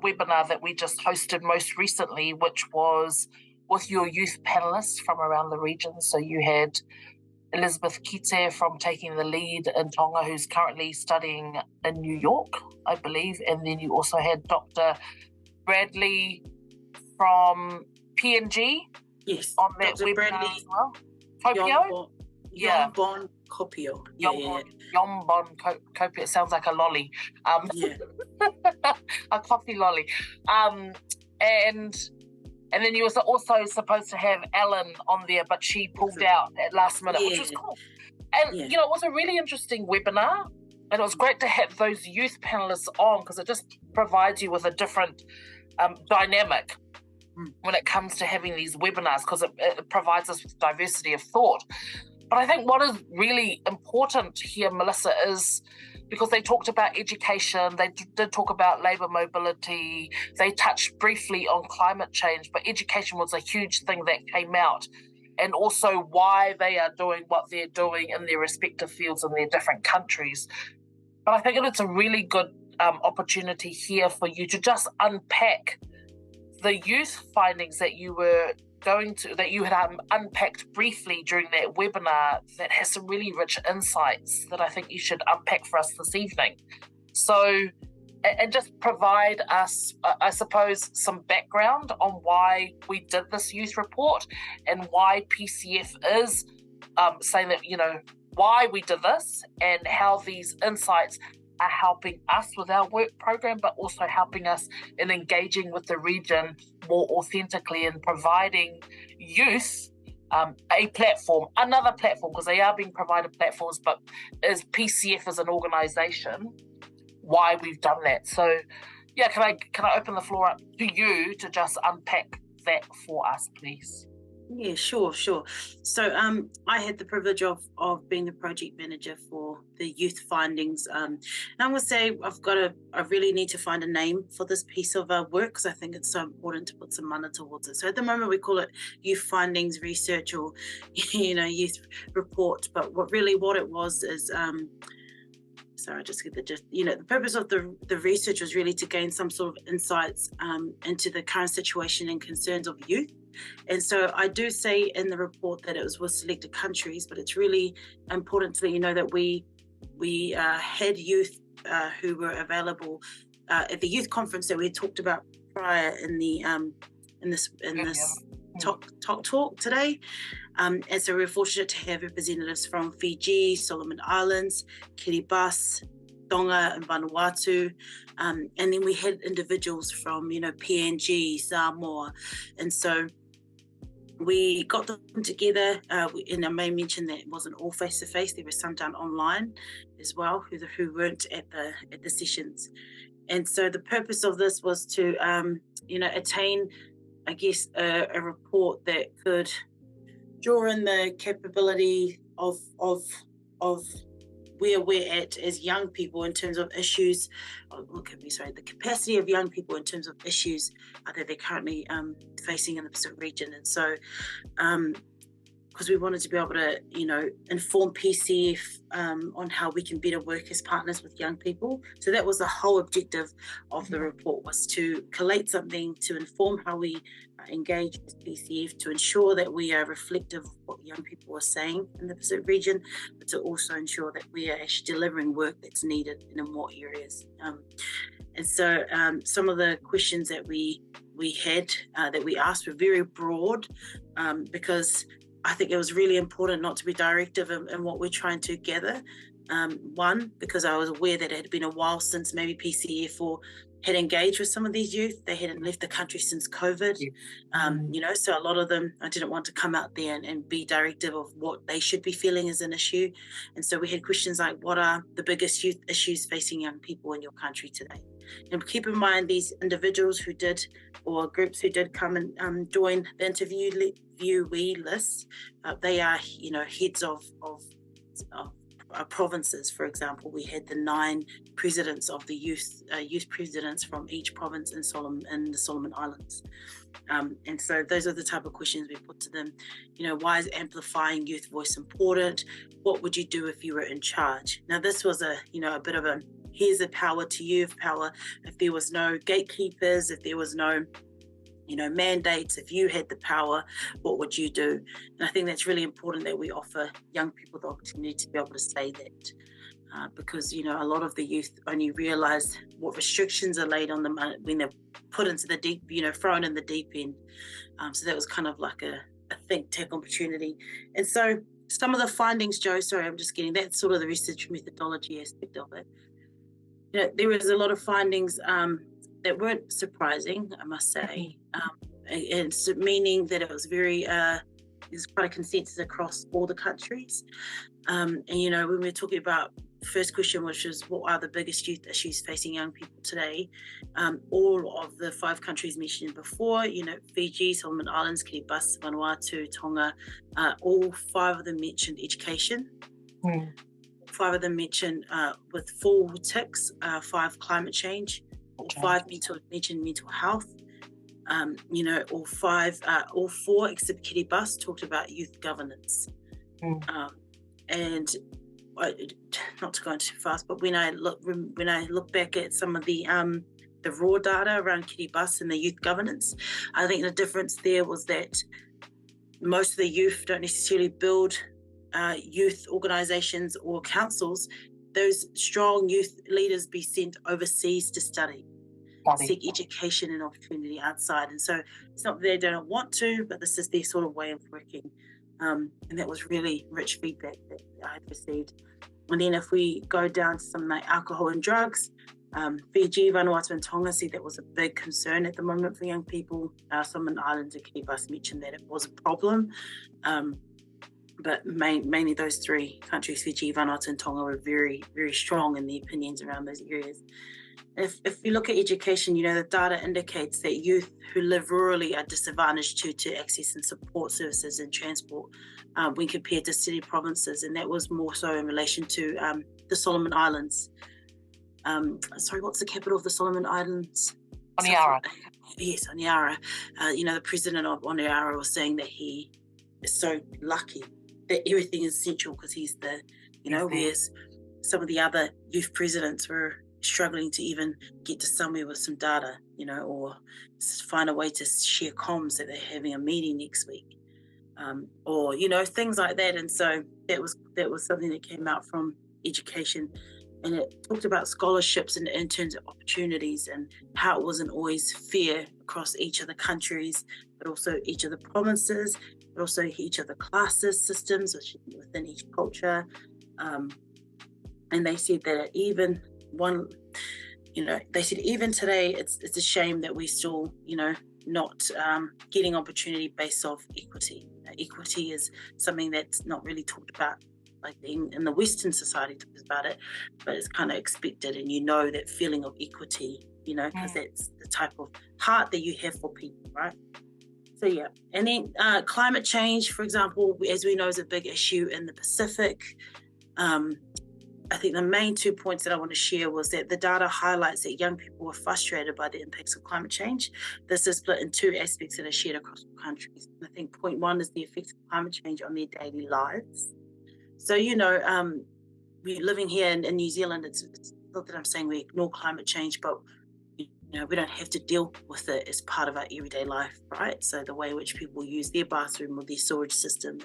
webinar that we just hosted most recently, which was with your youth panelists from around the region. So you had Elizabeth Kite from Taking the Lead in Tonga, who's currently studying in New York, I believe. And then you also had Dr. Bradley from PNG, Yes. on that Dr. webinar Bradley as well. Kopio? Yombon Kopio. Yombon Kopio. It sounds like a lolly. Yeah. A coffee lolly. And then you were also supposed to have Ellen on there, but she pulled out at last minute, which was cool. And, it was a really interesting webinar. And it was great to have those youth panelists on because it just provides you with a different dynamic when it comes to having these webinars, because it provides us with diversity of thought. But I think what is really important here, Melissa, is because they talked about education, they did talk about labour mobility, they touched briefly on climate change, but education was a huge thing that came out, and also why they are doing what they're doing in their respective fields in their different countries. But I think it's a really good opportunity here for you to just unpack the youth findings that you were that you had unpacked briefly during that webinar that has some really rich insights that I think you should unpack for us this evening. So, and just provide us, I suppose, some background on why we did this youth report and why PCF is saying that, why we did this and how these insights are helping us with our work program, but also helping us in engaging with the region more authentically and providing youth a platform, another platform, because they are being provided platforms, but as PCF as an organisation, why we've done that. So, can I open the floor up to you to just unpack that for us, please? Yeah, sure. So I had the privilege of being the project manager for the youth findings. And I would say I really need to find a name for this piece of work because I think it's so important to put some mana towards it. So at the moment we call it youth findings research or, youth report. But what it was is, sorry, I just get the purpose of the research was really to gain some sort of insights into the current situation and concerns of youth. And so I do say in the report that it was with selected countries, but it's really important to let you know that we had youth who were available at the youth conference that we had talked about prior in this Tok Talk today. And so we're fortunate to have representatives from Fiji, Solomon Islands, Kiribati, Tonga and Vanuatu, and then we had individuals from PNG, Samoa, and so we got them together. And I may mention that it wasn't all face to face; there was some done online as well, who weren't at the sessions. And so the purpose of this was to attain, I guess, a report that could draw in the capability of where we're at as young people in terms of issues, the capacity of young people in terms of issues that they're currently facing in the Pacific region. And so, because we wanted to be able to, inform PCF on how we can better work as partners with young people. So that was the whole objective of the report, was to collate something to inform how we engage with PCF, to ensure that we are reflective of what young people are saying in the Pacific region, but to also ensure that we are actually delivering work that's needed in more areas. And so some of the questions that we had, that we asked, were very broad, because I think it was really important not to be directive in what we're trying to gather. One, because I was aware that it had been a while since maybe PCF had engaged with some of these youth. They hadn't left the country since COVID. So a lot of them, I didn't want to come out there and be directive of what they should be feeling as an issue. And so we had questions like, what are the biggest youth issues facing young people in your country today? And keep in mind, these individuals who did, or groups who did come and join the interviewee list, they are, heads of provinces. For example, we had the 9 presidents of the youth presidents from each province in the Solomon Islands. And so those are the type of questions we put to them. Why is amplifying youth voice important? What would you do if you were in charge? Now, this was a bit of a, here's the power to you, if there was no gatekeepers, if there was no mandates, if you had the power, what would you do? And I think that's really important, that we offer young people the opportunity to be able to say that, because a lot of the youth only realise what restrictions are laid on them when they're put into the deep, thrown in the deep end. So that was kind of like a think tank opportunity. And so some of the findings, Joe, sorry, I'm just getting that's sort of the research methodology aspect of it. You know, there was a lot of findings that weren't surprising, I must say, and so meaning that it was very, there's quite a consensus across all the countries. And, you know, when we're talking about the first question, which is what are the biggest youth issues facing young people today, all of the 5 countries mentioned before, you know, Fiji, Solomon Islands, Kiribati, Vanuatu, Tonga, all 5 of them mentioned education. 5 of them mentioned with full ticks, 5 climate change, or 5 mentioned mental health. You know, all 4 except Kiribati talked about youth governance. And not to go too fast, but when I look back at some of the raw data around Kiribati and the youth governance, I think the difference there was that most of the youth don't necessarily build youth organisations or councils. Those strong youth leaders be sent overseas to study. Seek education and opportunity outside. And so it's not that they don't want to, but this is their sort of way of working. And that was really rich feedback that I had received. And then if we go down to something like alcohol and drugs, Fiji, Vanuatu and Tonga said that was a big concern at the moment for young people. Solomon Islands and Kiribati mentioned that it was a problem. But mainly those 3 countries, Fiji, Vanuatu and Tonga, were very, very strong in their opinions around those areas. If you look at education, you know, the data indicates that youth who live rurally are disadvantaged to access and support services and transport when compared to city provinces. And that was more so in relation to the Solomon Islands. Sorry, what's the capital of the Solomon Islands? Honiara. Yes, Honiara. You know, the president of Honiara was saying that he is so lucky that everything is essential because he's the, you know, whereas some of the other youth presidents were struggling to even get to somewhere with some data, you know, or find a way to share comms that they're having a meeting next week, or, you know, things like that. And so that was something that came out from education, and it talked about scholarships and interns opportunities and how it wasn't always fair across each of the countries, but also each of the provinces, but also each of the classes systems within each culture. And they said that even even today, it's a shame that we still, you know, not getting opportunity based off equity. Equity is something that's not really talked about, like in the Western society talks about it, but it's kind of expected, and you know that feeling of equity, you know, because that's the type of heart that you have for people, right? So yeah, and then climate change, for example, as we know, is a big issue in the Pacific. I think the main 2 points that I want to share was that the data highlights that young people were frustrated by the impacts of climate change. This is split in 2 aspects that are shared across all countries. And I think point 1 is the effects of climate change on their daily lives. So, you know, we're living here in New Zealand. It's not that I'm saying we ignore climate change, but, you know, we don't have to deal with it as part of our everyday life, right? So the way in which people use their bathroom or their sewage system,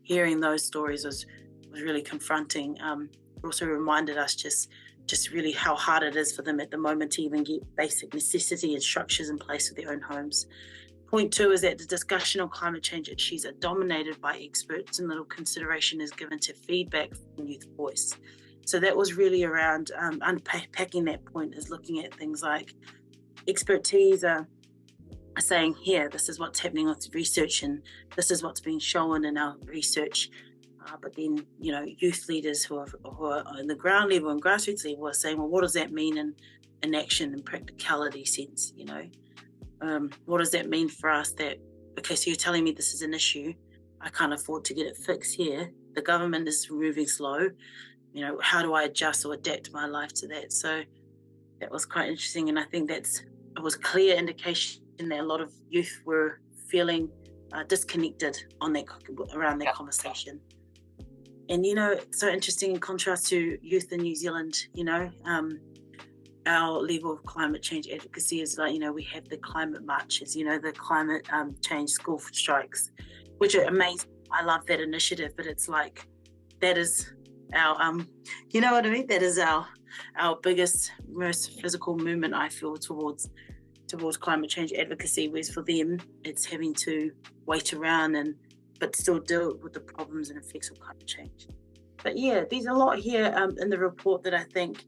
hearing those stories was really confronting. Also reminded us just really how hard it is for them at the moment to even get basic necessity and structures in place for their own homes. Point 2 is that the discussion on climate change issues are dominated by experts and little consideration is given to feedback from youth voice. So that was really around unpacking that point, is looking at things like expertise are saying, here, this is what's happening with research and this is what's being shown in our research. But then, you know, youth leaders who are on the ground level and grassroots level are saying, well, what does that mean in action and practicality sense, you know? What does that mean for us that, okay, so you're telling me this is an issue, I can't afford to get it fixed here, the government is moving slow, you know, how do I adjust or adapt my life to that? So that was quite interesting, and I think it was clear indication that a lot of youth were feeling disconnected around that conversation. And, you know, it's so interesting in contrast to youth in New Zealand, you know, our level of climate change advocacy is like, you know, we have the climate marches, you know, the climate change school strikes, which are amazing. I love that initiative, but it's like, that is our, you know what I mean? That is our biggest, most physical movement, I feel, towards towards climate change advocacy, whereas for them, it's having to wait around but still deal with the problems and effects of climate change. But yeah, there's a lot here in the report that I think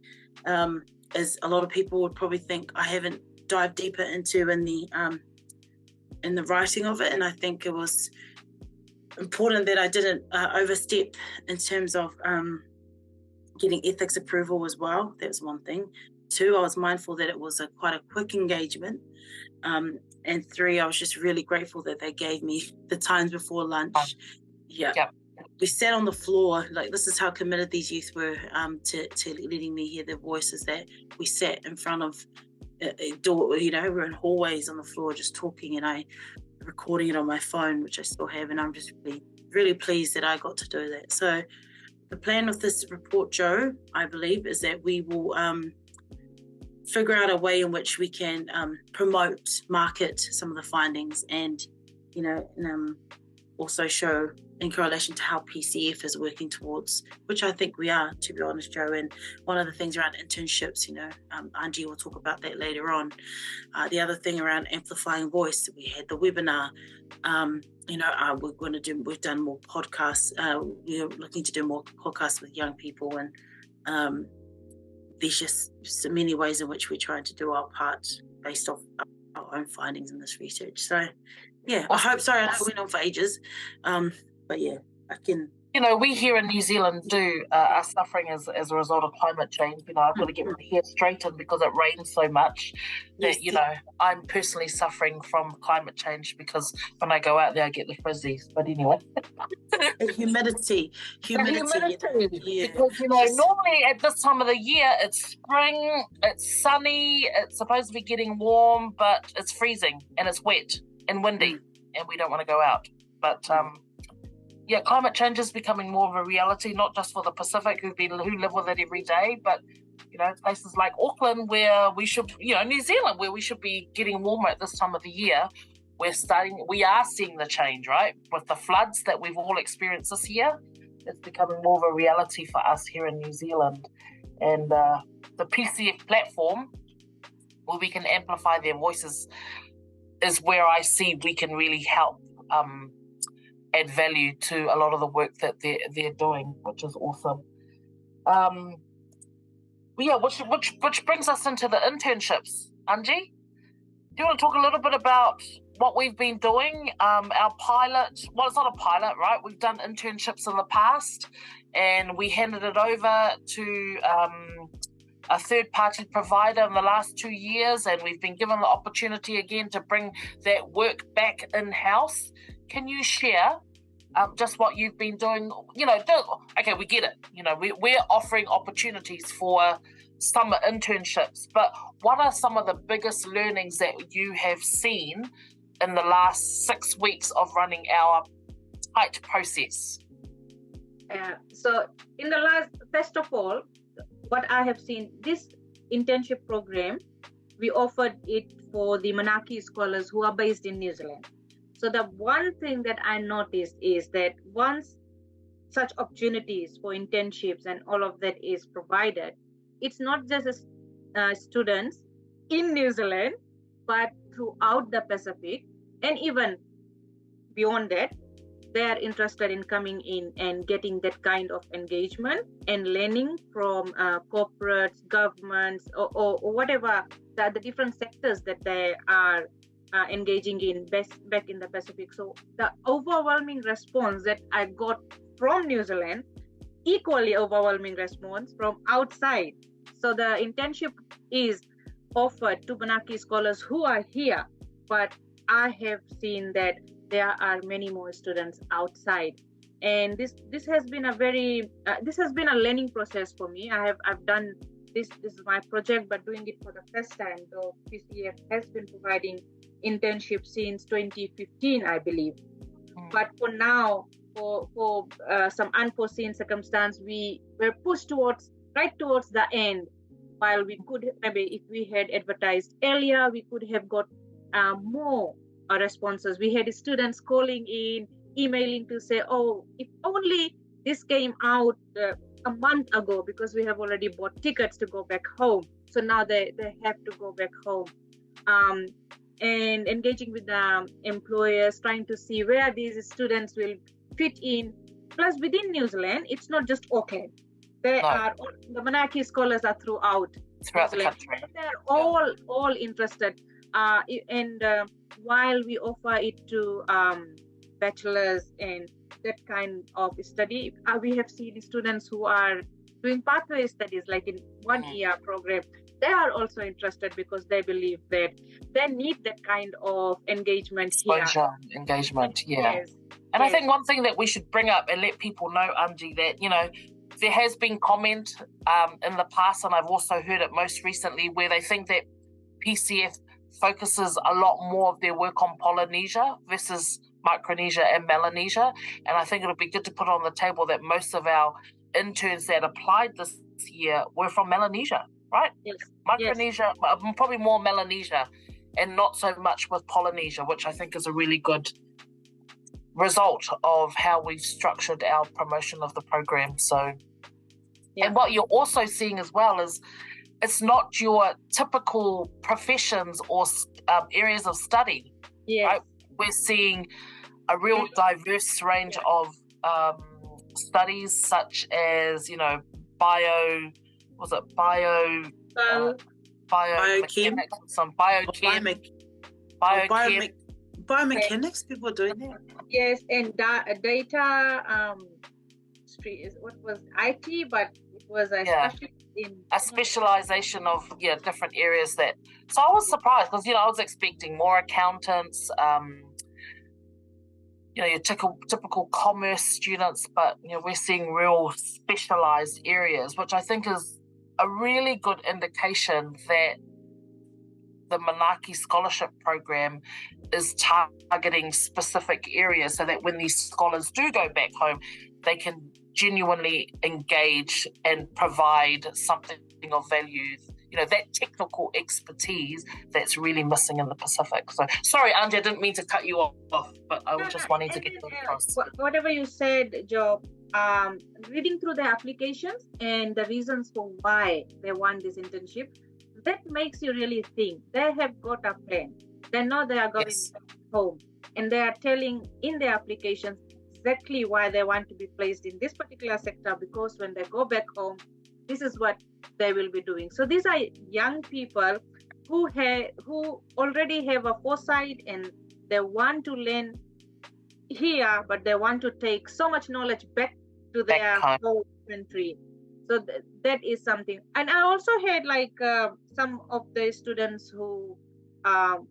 is a lot of people would probably think I haven't dived deeper into in the writing of it, and I think it was important that I didn't overstep in terms of getting ethics approval as well. That was one thing. 2, I was mindful that it was quite a quick engagement. And 3, I was just really grateful that they gave me the times before lunch. Yeah. Yep. We sat on the floor, like this is how committed these youth were to letting me hear their voices, that we sat in front of a door, we were in hallways on the floor just talking, and I recording it on my phone, which I still have, and I'm just really, really pleased that I got to do that. So the plan with this report, Joe, I believe, is that we will figure out a way in which we can promote, market some of the findings, and also show in correlation to how PCF is working towards, which I think we are, to be honest, Joe. And one of the things around internships, Angie will talk about that later on. The other thing around amplifying voice, we had the webinar. We've done more podcasts. We're looking to do more podcasts with young people, and there's just so many ways in which we're trying to do our part based off our own findings in this research. So, yeah, I hope. Sorry, I know it went on for ages. But yeah, I can. We here in New Zealand are suffering as a result of climate change. I've got to get my hair straightened because it rains so much that, I'm personally suffering from climate change, because when I go out there, I get the frizzies. But anyway. Humidity. Yeah. Because, normally at this time of the year, it's spring, it's sunny, it's supposed to be getting warm, but it's freezing and it's wet and windy, and we don't want to go out. But, climate change is becoming more of a reality, not just for the Pacific who live with it every day, but places like Auckland, where we should, New Zealand, where we should be getting warmer at this time of the year. We are seeing the change, right? With the floods that we've all experienced this year, it's becoming more of a reality for us here in New Zealand. And the PCF platform, where we can amplify their voices, is where I see we can really help add value to a lot of the work that they're doing, which is awesome. Which brings us into the internships. Angie, do you want to talk a little bit about what we've been doing? Our pilot, well, it's not a pilot, right? We've done internships in the past, and we handed it over to a third-party provider in the last 2 years, and we've been given the opportunity again to bring that work back in-house. Can you share just what you've been doing? Okay, we get it. We're offering opportunities for summer internships, but what are some of the biggest learnings that you have seen in the last 6 weeks of running our tight process? So in the last, first of all, what I have seen, this internship program, we offered it for the Manaki scholars who are based in New Zealand. So the one thing that I noticed is that once such opportunities for internships and all of that is provided, it's not just students in New Zealand, but throughout the Pacific, and even beyond that, they are interested in coming in and getting that kind of engagement and learning from corporates, governments, or whatever the different sectors that they are engaging in back in the Pacific. So the overwhelming response that I got from New Zealand, equally overwhelming response from outside. So the internship is offered to Manaki scholars who are here, but I have seen that there are many more students outside, and this has been a learning process for me. I've done this is my project, but doing it for the first time, though PCF has been providing internships since 2015, I believe. But for now, for some unforeseen circumstance, we were pushed right towards the end. While we could, maybe if we had advertised earlier, we could have got more responses. We had students calling in, emailing to say, oh, if only this came out a month ago, because we have already bought tickets to go back home. So now they have to go back home. and engaging with the employers, trying to see where these students will fit in. Plus, within New Zealand, it's not just Auckland. The Manaaki scholars are throughout the country. They're all interested. And while we offer it to bachelors and that kind of study, we have seen students who are doing pathway studies, like in 1 year program. They are also interested because they believe that they need that kind of engagement exposure, engagement, yeah. Yes. And I think one thing that we should bring up and let people know, Anji, that, you know, there has been comment in the past, and I've also heard it most recently, where they think that PCF focuses a lot more of their work on Polynesia versus Micronesia and Melanesia. And I think it'll be good to put on the table that most of our interns that applied this year were from Melanesia, right? Yes. Micronesia, probably more Melanesia, and not so much with Polynesia, which I think is a really good result of how we've structured our promotion of the program. So, and what you're also seeing as well is it's not your typical professions or areas of study. Right? We're seeing a real diverse range of studies, such as, you know, biomechanics, some biomechanics, people doing that. Yes, and data what was IT, but it was a specialization of different areas that. So I was surprised because I was expecting more accountants, your typical commerce students, but we're seeing real specialized areas, which I think is a really good indication that the Manaaki Scholarship Program is targeting specific areas so that when these scholars do go back home, they can genuinely engage and provide something of value, that technical expertise that's really missing in the Pacific. So, sorry, Angie, I didn't mean to cut you off, but I was just wanting to get that across. Whatever you said, Joe, reading through the applications and the reasons for why they want this internship, that makes you really think. They have got a plan. They know they are going home, and they are telling in their applications exactly why they want to be placed in this particular sector, because when they go back home, this is what they will be doing. So these are young people who already have a foresight, and they want to learn here, but they want to take so much knowledge back to their home country. So that is something. And I also had some of the students who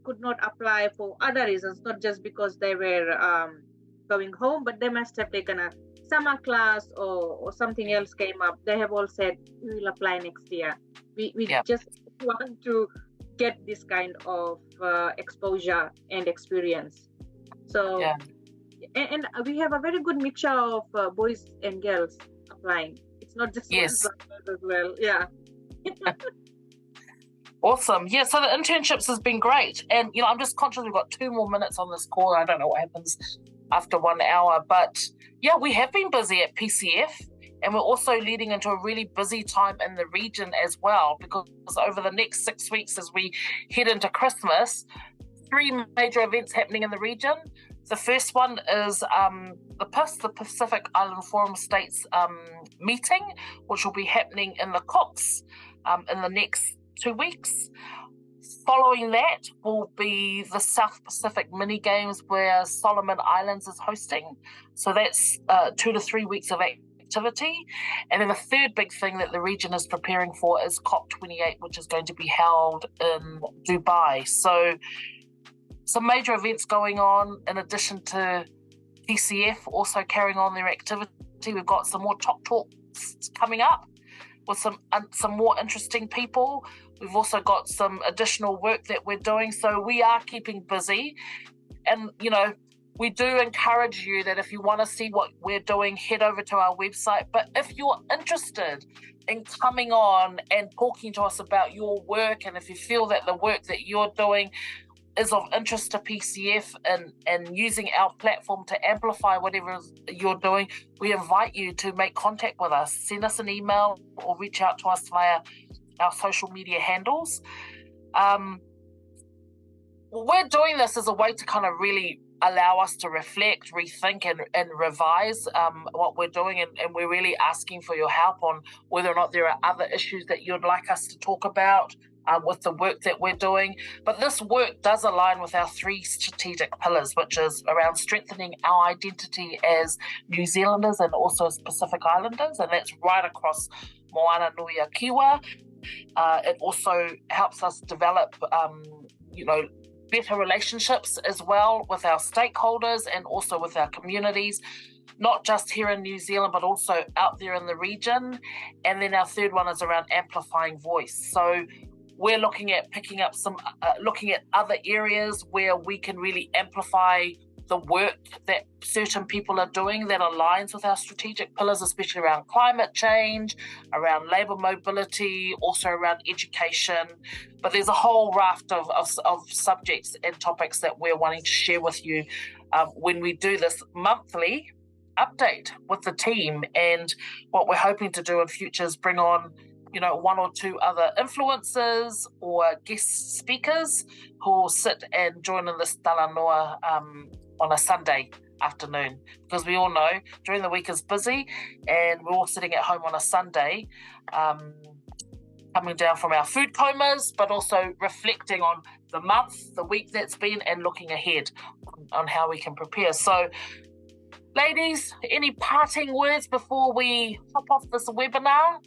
could not apply for other reasons, not just because they were going home, but they must have taken a summer class or something else came up. They have all said, we will apply next year. We just want to get this kind of exposure and experience. So, and we have a very good mixture of boys and girls applying. It's not just boys as well. Yeah. Awesome. Yeah, so the internships has been great. And, I'm just conscious we've got 2 more minutes on this call. I don't know what happens after 1 hour. But, we have been busy at PCF. And we're also leading into a really busy time in the region as well, because over the next 6 weeks as we head into Christmas, 3 major events happening in the region. The first one is the Pacific Island Forum States meeting, which will be happening in the Cooks in the next 2 weeks. Following that will be the South Pacific mini games, where Solomon Islands is hosting. So that's 2 to 3 weeks of activity. And then the third big thing that the region is preparing for is COP28, which is going to be held in Dubai. So some major events going on in addition to PCF also carrying on their activity. We've got some more Tok Talks coming up with some more interesting people. We've also got some additional work that we're doing. So we are keeping busy. And, we do encourage you that if you want to see what we're doing, head over to our website. But if you're interested in coming on and talking to us about your work, and if you feel that the work that you're doing is of interest to PCF and using our platform to amplify whatever you're doing, we invite you to make contact with us. Send us an email or reach out to us via our social media handles. we're doing this as a way to kind of really allow us to reflect, rethink, and revise what we're doing, and we're really asking for your help on whether or not there are other issues that you'd like us to talk about with the work that we're doing. But this work does align with our 3 strategic pillars, which is around strengthening our identity as New Zealanders and also as Pacific Islanders, and that's right across Moana Nui a Kiwa. It also helps us develop, better relationships as well with our stakeholders and also with our communities, not just here in New Zealand, but also out there in the region. And then our third one is around amplifying voice. So we're looking at picking up looking at other areas where we can really amplify the work that certain people are doing that aligns with our strategic pillars, especially around climate change, around labour mobility, also around education. But there's a whole raft of subjects and topics that we're wanting to share with you when we do this monthly update with the team. And what we're hoping to do in future is bring on 1 or 2 other influencers or guest speakers who will sit and join in this talanoa on a Sunday afternoon, because we all know during the week is busy and we're all sitting at home on a Sunday coming down from our food comas, but also reflecting on the month, the week that's been, and looking ahead on how we can prepare. So ladies, any parting words before we hop off this webinar?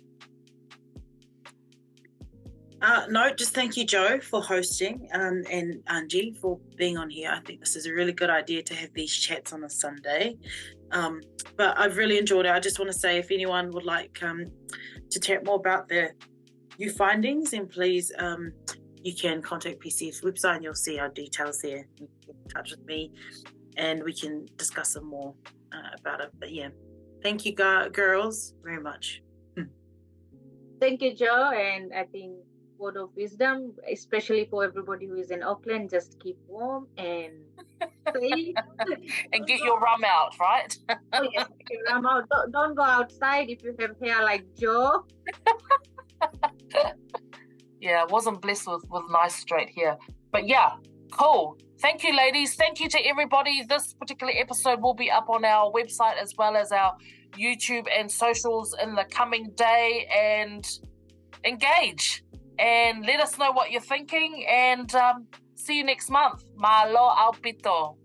No, just thank you, Joe, for hosting, and Angie for being on here. I think this is a really good idea to have these chats on a Sunday. But I've really enjoyed it. I just want to say, if anyone would like to chat more about their new findings, then please, you can contact PCF's website and you'll see our details there. You can get in touch with me and we can discuss some more about it. But yeah, thank you, girls, very much. Thank you, Joe. And I think word of wisdom, especially for everybody who is in Auckland, just keep warm and safe. And get your rum out, right? Oh, yes, get your rum out. Don't go outside if you have hair like Joe. Yeah, I wasn't blessed with nice straight hair. But yeah, cool. Thank you, ladies. Thank you to everybody. This particular episode will be up on our website as well as our YouTube and socials in the coming day. And engage and let us know what you're thinking, and see you next month. Malo Aupito.